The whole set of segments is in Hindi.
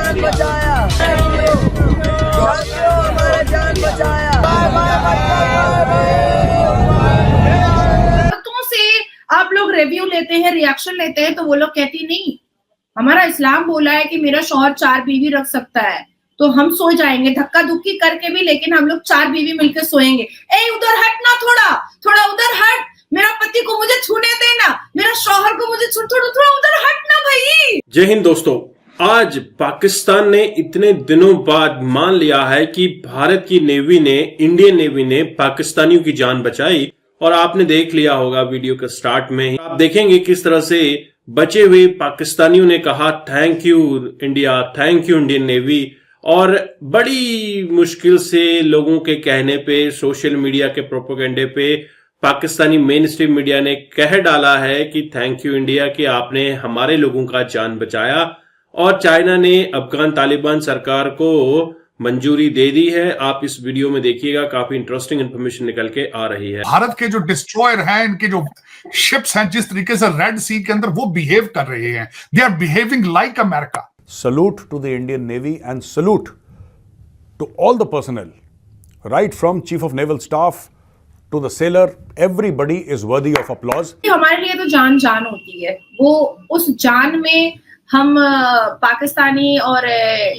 जान बचाया, हमारा जान बचाया। बातों से आप लोग रिव्यू लेते हैं, रिएक्शन लेते हैं, तो वो लोग कहती नहीं, हमारा इस्लाम बोला है कि मेरा शौहर 4 बीवी रख सकता है, तो हम सो जाएंगे धक्का धुक्की करके भी, लेकिन हम लोग 4 बीवी मिलकर सोएंगे। ए उधर हट ना, थोड़ा उधर हट, मेरा पति को मुझे छूने देना, मेरा शौहर को मुझे थोड़ा उधर हट ना भाई। जय हिंद दोस्तों, आज पाकिस्तान ने इतने दिनों बाद मान लिया है कि भारत की नेवी ने, इंडियन नेवी ने पाकिस्तानियों की जान बचाई। और आपने देख लिया होगा वीडियो के स्टार्ट में ही, आप देखेंगे किस तरह से बचे हुए पाकिस्तानियों ने कहा thank you India, thank you Indian navy. और बड़ी मुश्किल से लोगों के कहने पे, सोशल मीडिया के प्रोपेगेंडे पे पाकिस्तानी मेन स्ट्रीम मीडिया ने कह डाला है कि थैंक यू इंडिया कि आपने हमारे लोगों का जान बचाया। और चाइना ने अफगान तालिबान सरकार को मंजूरी दे दी है। आप इस वीडियो में देखिएगा, काफी इंटरेस्टिंग इंफॉर्मेशन निकल के आ रही है। भारत के जो डिस्ट्रॉयर हैं, इनके जो शिप्स हैं, जिस तरीके से रेड सी के अंदर वो बिहेव कर रहे हैं, they are behaving like America. Salute to the Indian Navy and salute to all the personnel, right from Chief of Naval Staff to the sailor. Everybody is worthy of applause. हमारे लिए तो जान होती है, वो उस जान में हम पाकिस्तानी और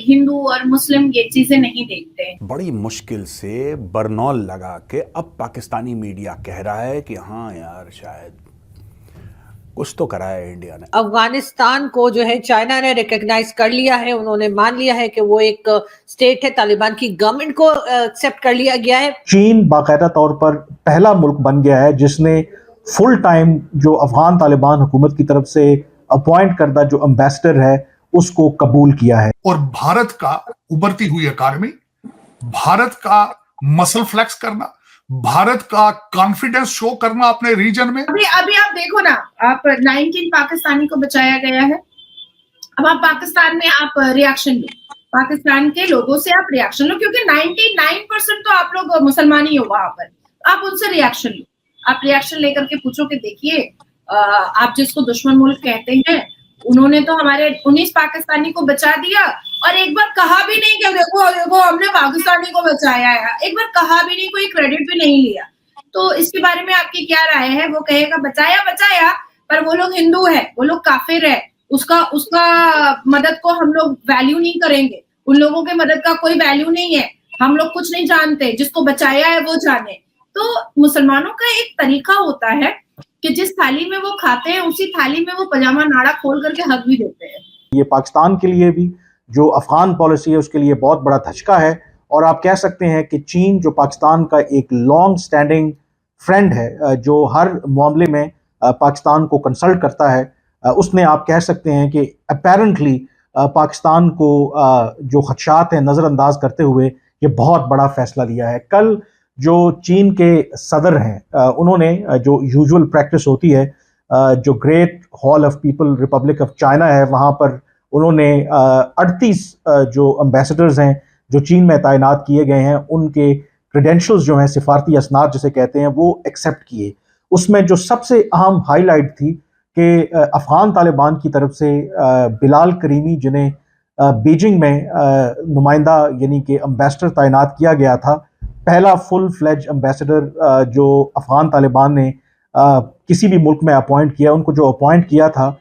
हिंदू और मुस्लिम ये चीजें नहीं देखते हैं। बड़ी मुश्किल से बरनौल लगा के अब पाकिस्तानी मीडिया कह रहा है कि हाँ यार शायद कुछ तो करा है इंडिया ने। अफगानिस्तान को जो है चाइना ने रिकॉग्नाइज कर लिया है, उन्होंने मान लिया है कि वो एक स्टेट है, तालिबान की गवर्नमेंट को एक्सेप्ट कर लिया गया है। चीन बाकायदा तौर पर पहला मुल्क बन गया है जिसने फुल टाइम जो अफगान तालिबान हुकूमत की तरफ से अपॉइंट करदा जो एम्बेसडर है उसको कबूल किया है। और भारत का उभरती हुई इकॉनमी, भारत का मसल फ्लेक्स करना, भारत का कॉन्फिडेंस शो करना अपने रीजन में। अभी आप देखो ना, आप 19 पाकिस्तानी को बचाया गया है। अब आप पाकिस्तान में आप रिएक्शन लो, पाकिस्तान के लोगों से आप रिएक्शन लो, क्योंकि 99% तो आप लोग मुसलमान ही हो वहां पर। आप उनसे रिएक्शन लो, आप रिएक्शन लेकर के पूछो कि देखिए आप जिसको दुश्मन मुल्क कहते हैं, उन्होंने तो हमारे 19 पाकिस्तानी को बचा दिया और एक बार कहा भी नहीं कि देखो हमने पाकिस्तानी को बचाया है, एक बार कहा भी नहीं, कोई क्रेडिट भी नहीं लिया। तो इसके बारे में आपकी क्या राय है? वो कहेगा बचाया, पर वो लोग हिंदू है, वो लोग काफिर है, उसका मदद को हम लोग वैल्यू नहीं करेंगे, उन लोगों के मदद का कोई वैल्यू नहीं है, हम लोग कुछ नहीं जानते, जिसको बचाया है वो जाने। तो मुसलमानों का एक तरीका होता है कि जिस थाली में वो खाते हैं उसी थाली में वो पजामा नाड़ा खोल करके हक भी देते हैं। ये पाकिस्तान के लिए भी जो अफगान पॉलिसी है उसके लिए बहुत बड़ा धचका है। और आप कह सकते हैं कि चीन जो पाकिस्तान का एक लॉन्ग स्टैंडिंग फ्रेंड है, जो हर मामले में पाकिस्तान को कंसल्ट करता है, उसने आप कह सकते हैं कि अपेरेंटली पाकिस्तान को जो खदशात हैं नज़रअंदाज करते हुए ये बहुत बड़ा फैसला लिया है। कल जो चीन के सदर हैं उन्होंने जो यूजुअल प्रैक्टिस होती है, जो great hall of people Republic of China है, वहाँ पर उन्होंने 38 जो एम्बेसडर्स हैं जो चीन में तैनात किए गए हैं उनके क्रेडेंशियल्स जो हैं, सिफारती असनाद जिसे कहते हैं, वो एक्सेप्ट किए। उसमें जो सबसे अहम हाईलाइट थी कि अफ़गान तालिबान की तरफ से बिलाल करीमी, जिन्हें बीजिंग में नुमाइंदा यानी कि एम्बेसडर तैनात किया गया था, पहला फुल फ्लेज एम्बेसडर जो अफ़गान तालिबान ने किसी भी मुल्क में अपॉइंट किया, उनको जो अपॉइंट किया था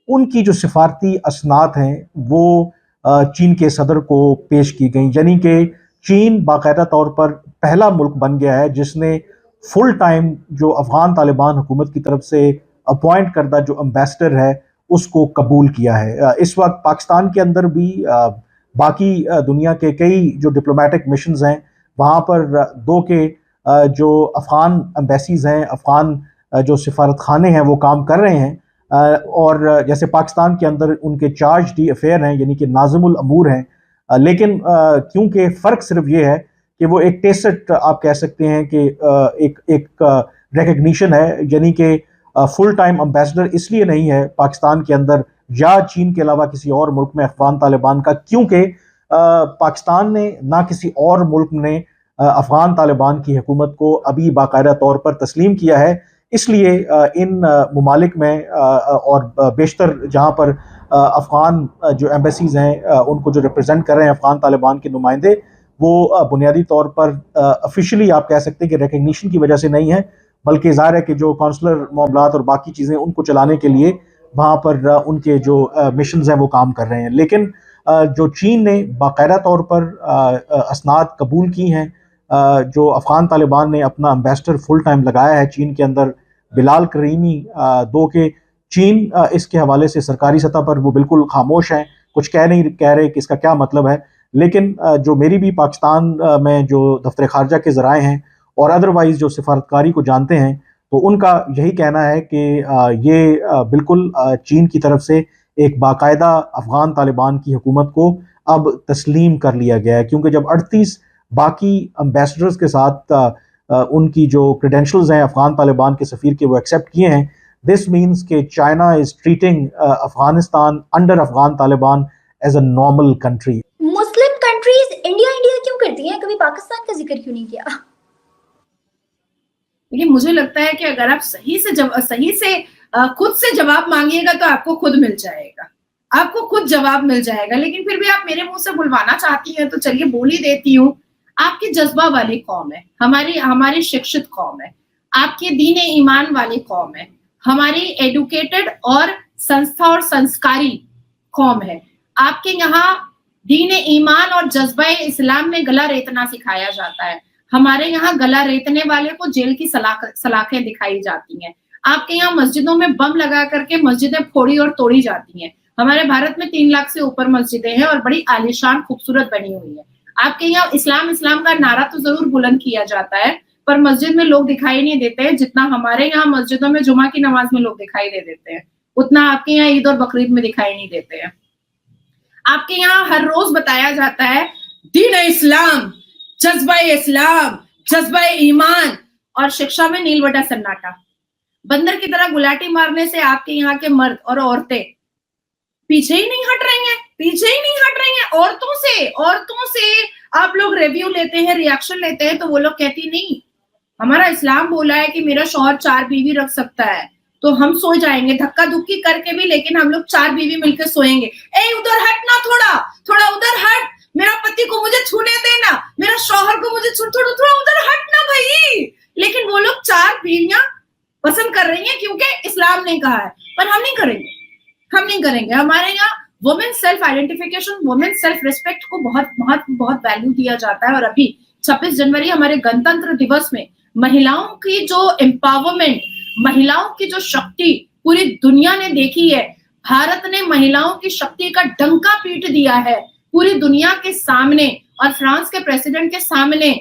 उनकी जो सिफारती असनाद हैं वो चीन के सदर को पेश की गई। यानी कि चीन बाकायदा तौर पर पहला मुल्क बन गया है जिसने फुल टाइम जो अफ़गान तालिबान हुकूमत की तरफ से अपॉइंट करदा जो एम्बेसडर है उसको कबूल किया है। इस वक्त पाकिस्तान के अंदर भी बाकी दुनिया के कई जो डिप्लोमेटिक मिशंस हैं वहाँ पर 2 के जो अफ़गान एम्बेसीज़ हैं, अफ़गान जो सिफारत खाने हैं वो काम कर रहे हैं। और जैसे पाकिस्तान के अंदर उनके चार्ज डी अफेयर हैं यानी कि नाज़िमुल अमूर हैं, लेकिन क्योंकि फ़र्क सिर्फ ये है कि वो एक टेसिट आप कह सकते हैं कि एक रिकग्निशन है, यानी कि फुल टाइम एम्बेसडर इसलिए नहीं है पाकिस्तान के अंदर या चीन के अलावा किसी और मुल्क में अफ़गान तालिबान का, क्योंकि पाकिस्तान ने ना किसी और मुल्क ने अफ़गान तालिबान की हुकूमत को अभी बाकायदा तौर पर तस्लीम किया है इसलिए इन ममालिक में और बेशतर जहाँ पर अफ़गान जो एम्बेसीज़ हैं उनको जो रिप्रेजेंट कर रहे हैं अफ़गान तालिबान के नुमाइंदे, वो बुनियादी तौर पर ऑफिशियली आप कह सकते हैं कि रिकग्निशन की वजह से नहीं है, बल्कि ज़ाहिर है कि जो कौंसलर मामलात और बाकी चीज़ें उनको चलाने के लिए वहाँ पर उनके जो मिशंस हैं वो काम कर रहे हैं। लेकिन जो चीन ने बाकायदा तौर पर असनाद कबूल की हैं, जो अफ़गान तालिबान ने अपना एम्बेसडर फुल टाइम लगाया है चीन के अंदर, बिलाल करीमी, दो के चीन इसके हवाले से सरकारी सतह पर वो बिल्कुल खामोश हैं, कुछ कह रहे कि इसका क्या मतलब है। लेकिन जो मेरी भी पाकिस्तान में जो दफ्तर खारजा के ज़राए हैं और अदरवाइज़ जो सिफारतकारी को जानते हैं, तो उनका यही कहना है कि ये बिल्कुल चीन की तरफ से एक बाकायदा अफ़गान तालिबान की हुकूमत को अब तस्लीम कर लिया गया है, क्योंकि जब 38 बाकी एम्बेसडर्स के साथ उनकी जो क्रेडेंशियल्स हैं अफ़गान तालिबान के सफ़ीर के वो एक्सेप्ट किए हैं, दिस मीन्स कि China is treating Afghanistan under Afghan Taliban as a normal country. Muslim countries India क्यों करती हैं, कभी पाकिस्तान का जिक्र क्यों नहीं किया? देखिए, मुझे लगता है कि अगर आप सही से खुद से जवाब मांगिएगा तो आपको खुद मिल जाएगा, आपको खुद जवाब मिल जाएगा। लेकिन फिर भी आप मेरे मुंह से बुलवाना चाहती हैं तो चलिए बोल ही देती हूँ। आपकी जज्बा वाली कौम है, हमारी शिक्षित कौम है, आपके दीन ईमान वाली कौम है, हमारी एडुकेटेड और संस्था और संस्कारी कौम है। आपके यहाँ दीन ईमान और जज्बा इस्लाम में गला रेतना सिखाया जाता है, हमारे यहाँ गला रेतने वाले को जेल की सलाखें दिखाई जाती हैं। आपके यहाँ मस्जिदों में बम लगा करके मस्जिदें फोड़ी और तोड़ी जाती हैं। हमारे भारत में 3 लाख से ऊपर मस्जिदें हैं और बड़ी आलीशान खूबसूरत बनी हुई है। आपके यहाँ इस्लाम का नारा तो जरूर बुलंद किया जाता है, पर मस्जिद में लोग दिखाई नहीं देते हैं जितना हमारे यहाँ मस्जिदों में जुमा की नमाज में लोग दिखाई दे देते हैं, उतना आपके यहाँ ईद और बकरीद में दिखाई नहीं देते हैं। आपके यहाँ हर रोज बताया जाता है दीन इस्लाम, जज्बा ईमान, और शिक्षा में नीलवटा सन्नाटा। बंदर की तरह गुलाटी मारने से आपके यहाँ के मर्द और औरतें पीछे ही नहीं हट रही हैं। औरतों से आप लोग रिव्यू लेते हैं, रिएक्शन लेते हैं, तो वो लोग कहती नहीं, हमारा इस्लाम बोला है कि मेरा शौहर 4 बीवी रख सकता है, तो हम सो जाएंगे धक्का धुक्की करके भी, लेकिन हम लोग 4 बीवी मिलकर सोएंगे। ए उधर हट ना, थोड़ा उधर हट, मेरा पति को मुझे छूने देना, मेरा शौहर को मुझे थोड़ा उधर हट ना भाई। लेकिन वो लोग 4 बीवियां पसंद कर रही हैं क्योंकि इस्लाम ने कहा है, पर हम नहीं करेंगे। हमारे यहाँ women self identification, women self respect को बहुत वैल्यू दिया जाता है। और अभी 26 जनवरी हमारे गणतंत्र दिवस में महिलाओं की जो एम्पावरमेंट, महिलाओं की जो शक्ति पूरी दुनिया ने देखी है, भारत ने महिलाओं की शक्ति का डंका पीट दिया है पूरी दुनिया के सामने और फ्रांस के प्रेसिडेंट के सामने,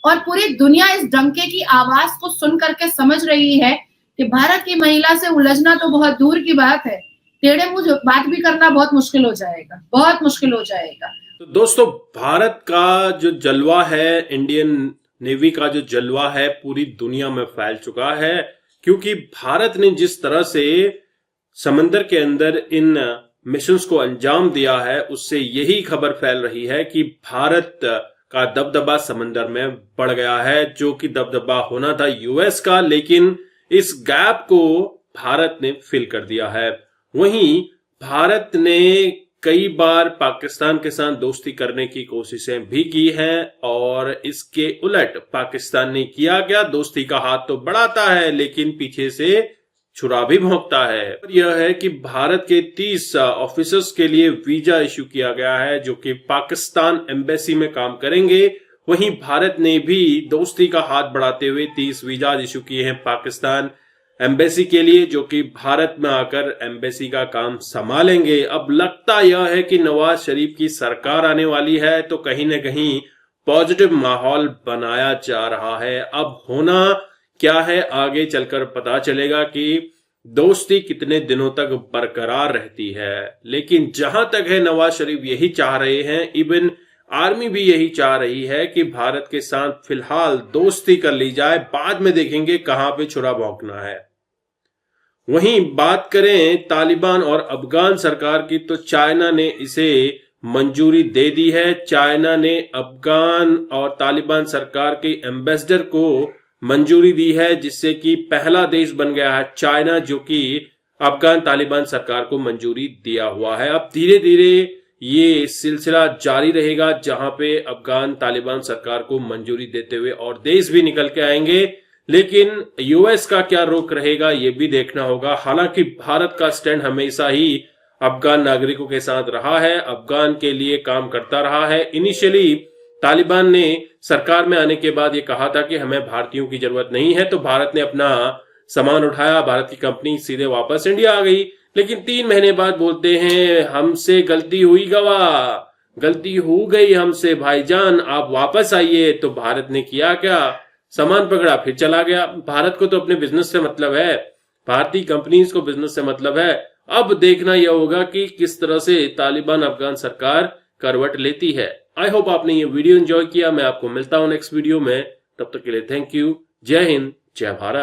और पूरी दुनिया इस डंके की आवाज को सुन करके समझ रही है कि भारत की महिला से उलझना तो बहुत दूर की बात है, टेढ़े मुंह बात भी करना बहुत मुश्किल हो जाएगा। तो दोस्तों, भारत का जो जलवा है, इंडियन नेवी का जो जलवा है, पूरी दुनिया में फैल चुका है, क्योंकि भारत ने जिस तरह से समंदर के अंदर इन मिशंस को अंजाम दिया है, उससे यही खबर फैल रही है कि भारत का दबदबा समंदर में बढ़ गया है, जो कि दबदबा होना था यूएस का, लेकिन इस गैप को भारत ने फिल कर दिया है। वहीं भारत ने कई बार पाकिस्तान के साथ दोस्ती करने की कोशिशें भी की हैं, और इसके उलट पाकिस्तान ने किया क्या, दोस्ती का हाथ तो बढ़ाता है लेकिन पीछे से छुरा भी भोंकता है। यह है कि भारत के 30 ऑफिसर्स के लिए वीजा इश्यू किया गया है, जो कि पाकिस्तान एम्बेसी में काम करेंगे। वहीं भारत ने भी दोस्ती का हाथ बढ़ाते हुए 30 वीजा इश्यू किए हैं पाकिस्तान एम्बेसी के लिए, जो कि भारत में आकर एम्बेसी का काम संभालेंगे। अब लगता यह है कि नवाज शरीफ की सरकार आने वाली है, तो कहीं न कहीं पॉजिटिव माहौल बनाया जा रहा है। अब होना क्या है, आगे चलकर पता चलेगा कि दोस्ती कितने दिनों तक बरकरार रहती है। लेकिन जहां तक है, नवाज शरीफ यही चाह रहे हैं, इवन आर्मी भी यही चाह रही है कि भारत के साथ फिलहाल दोस्ती कर ली जाए, बाद में देखेंगे कहां पे छुरा भौंकना है। वहीं बात करें तालिबान और अफगान सरकार की, तो चाइना ने इसे मंजूरी दे दी है। चाइना ने अफगान और तालिबान सरकार के एम्बेसडर को मंजूरी दी है, जिससे कि पहला देश बन गया है चाइना जो कि अफगान तालिबान सरकार को मंजूरी दिया हुआ है। अब धीरे धीरे ये सिलसिला जारी रहेगा जहां पे अफगान तालिबान सरकार को मंजूरी देते हुए और देश भी निकल के आएंगे, लेकिन यूएस का क्या रुख रहेगा ये भी देखना होगा। हालांकि भारत का स्टैंड हमेशा ही अफगान नागरिकों के साथ रहा है, अफगान के लिए काम करता रहा है। इनिशियली तालिबान ने सरकार में आने के बाद ये कहा था कि हमें भारतीयों की जरूरत नहीं है, तो भारत ने अपना सामान उठाया, भारत की कंपनी सीधे वापस इंडिया आ गई। लेकिन 3 महीने बाद बोलते हैं हमसे गलती हुई गवाह, गलती हो गई हमसे भाईजान, आप वापस आइए। तो भारत ने किया क्या, सामान पकड़ा फिर चला गया। भारत को तो अपने बिजनेस से मतलब है, भारतीय कंपनीज को बिजनेस से मतलब है। अब देखना यह होगा कि किस तरह से तालिबान अफगान सरकार करवट लेती है। आई होप आपने ये वीडियो एंजॉय किया। मैं आपको मिलता हूं नेक्स्ट वीडियो में, तब तक के लिए थैंक यू। जय हिंद, जय भारत।